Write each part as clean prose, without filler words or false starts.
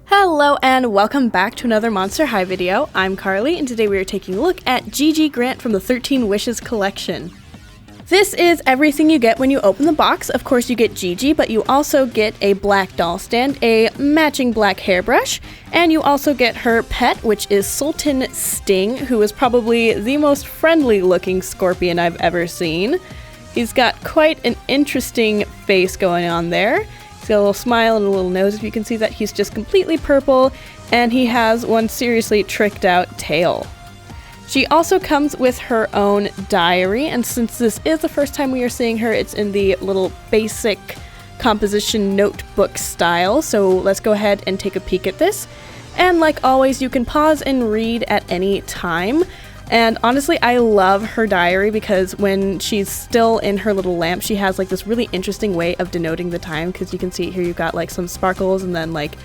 Hello and welcome back to another Monster High video. I'm Carly and today we are taking a look at Gigi Grant from the 13 Wishes collection. This is everything you get when you open the box. Of course you get Gigi, but you also get a black doll stand, a matching black hairbrush, and you also get her pet, which is Sultan Sting, who is probably the most friendly looking scorpion I've ever seen. He's got quite an interesting face going on there. He's got a little smile and a little nose, if you can see that. He's just completely purple, and he has one seriously tricked out tail. She also comes with her own diary, and since this is the first time we are seeing her, it's in the little basic composition notebook style, so let's go ahead and take a peek at this. And like always, you can pause and read at any time. And honestly, I love her diary because when she's still in her little lamp, she has like this really interesting way of denoting the time, because you can see here you've got like some sparkles and then like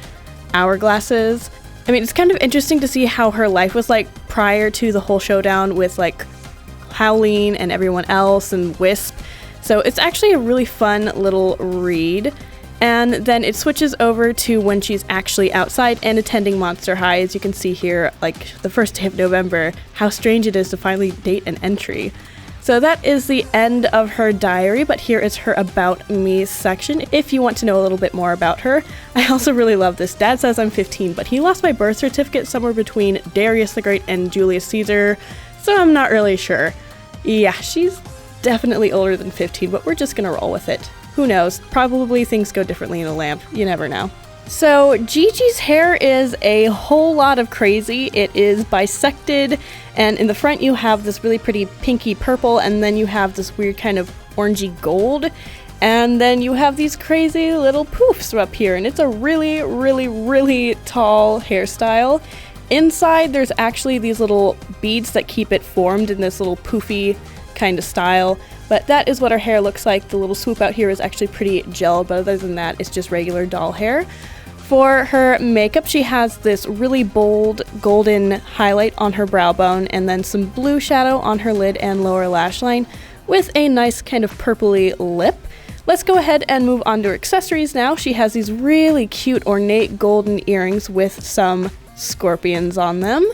hourglasses. I mean, it's kind of interesting to see how her life was like prior to the whole showdown with like Howleen and everyone else and Wisp. So it's actually a really fun little read. And then it switches over to when she's actually outside and attending Monster High. As you can see here, like the first day of November, how strange it is to finally date an entry. So that is the end of her diary, but here is her About Me section if you want to know a little bit more about her. I also really love this. Dad says I'm 15, but he lost my birth certificate somewhere between Darius the Great and Julius Caesar, so I'm not really sure. Yeah, she's definitely older than 15, but we're just gonna roll with it. Who knows? Probably things go differently in a lamp. You never know. So Gigi's hair is a whole lot of crazy. It is bisected, and in the front you have this really pretty pinky purple, and then you have this weird kind of orangey gold, and then you have these crazy little poofs up here, and it's a really, really, really tall hairstyle. Inside there's actually these little beads that keep it formed in this little poofy kind of style. But that is what her hair looks like. The little swoop out here is actually pretty gelled, but other than that, it's just regular doll hair. For her makeup, she has this really bold golden highlight on her brow bone, and then some blue shadow on her lid and lower lash line, with a nice kind of purpley lip. Let's go ahead and move on to her accessories now. She has these really cute ornate golden earrings with some scorpions on them.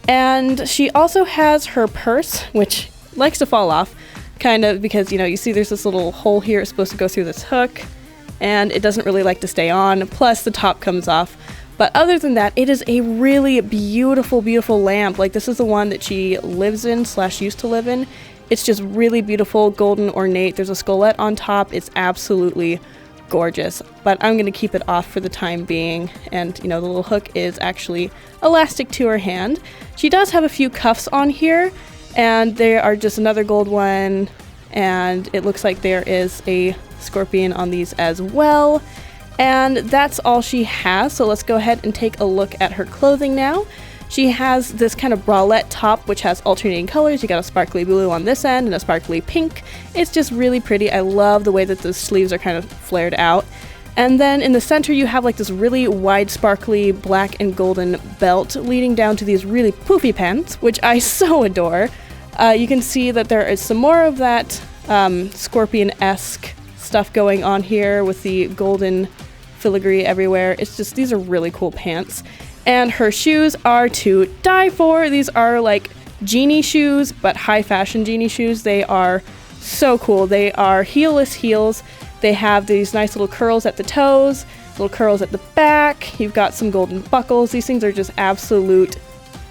And she also has her purse, which likes to fall off. Kind of because, you know, you see there's this little hole here, it's supposed to go through this hook, and it doesn't really like to stay on, plus the top comes off. But other than that, it is a really beautiful, beautiful lamp. Like, this is the one that she lives in / used to live in. It's just really beautiful, golden, ornate. There's a skullette on top. It's absolutely gorgeous. But I'm going to keep it off for the time being. And, you know, the little hook is actually elastic to her hand. She does have a few cuffs on here, and there are just another gold one, and it looks like there is a scorpion on these as well. And that's all she has, so let's go ahead and take a look at her clothing now. She has this kind of bralette top, which has alternating colors. You got a sparkly blue on this end and a sparkly pink. It's just really pretty. I love the way that the sleeves are kind of flared out. And then in the center you have like this really wide sparkly black and golden belt leading down to these really poofy pants, which I so adore. You can see that there is some more of that scorpion-esque stuff going on here with the golden filigree everywhere. It's just, these are really cool pants. And her shoes are to die for. These are like Genie shoes, but high fashion Genie shoes. They are so cool. They are heelless heels. They have these nice little curls at the toes, little curls at the back. You've got some golden buckles. These things are just absolute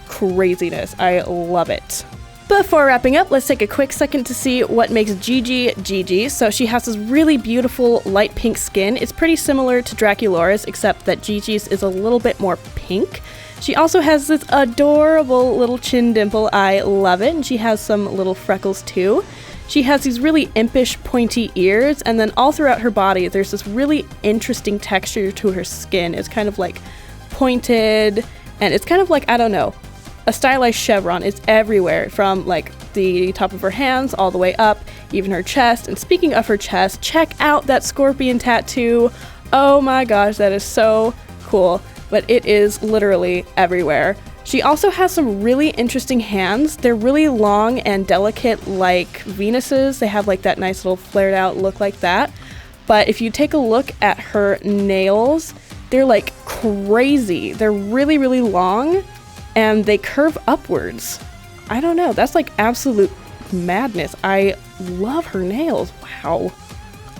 craziness. I love it. Before wrapping up, let's take a quick second to see what makes Gigi Gigi. So she has this really beautiful light pink skin. It's pretty similar to Draculaura's, except that Gigi's is a little bit more pink. She also has this adorable little chin dimple. I love it. And she has some little freckles too. She has these really impish pointy ears, and then all throughout her body there's this really interesting texture to her skin. It's kind of like pointed, and it's kind of like, I don't know, a stylized chevron. It's everywhere, from like the top of her hands all the way up, even her chest. And speaking of her chest, check out that scorpion tattoo. Oh my gosh, that is so cool. But it is literally everywhere. She also has some really interesting hands. They're really long and delicate like Venus's. They have like that nice little flared out look like that. But if you take a look at her nails, They're like crazy. They're really, really long and they curve upwards. I don't know, that's like absolute madness. I love her nails, wow.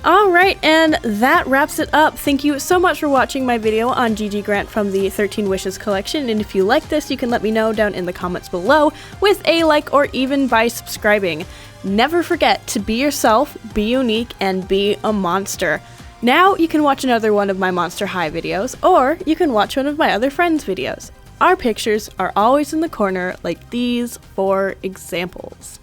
Alright, and that wraps it up. Thank you so much for watching my video on Gigi Grant from the 13 Wishes collection, and if you like this, you can let me know down in the comments below with a like or even by subscribing. Never forget to be yourself, be unique, and be a monster. Now you can watch another one of my Monster High videos, or you can watch one of my other friends' videos. Our pictures are always in the corner like these 4 examples.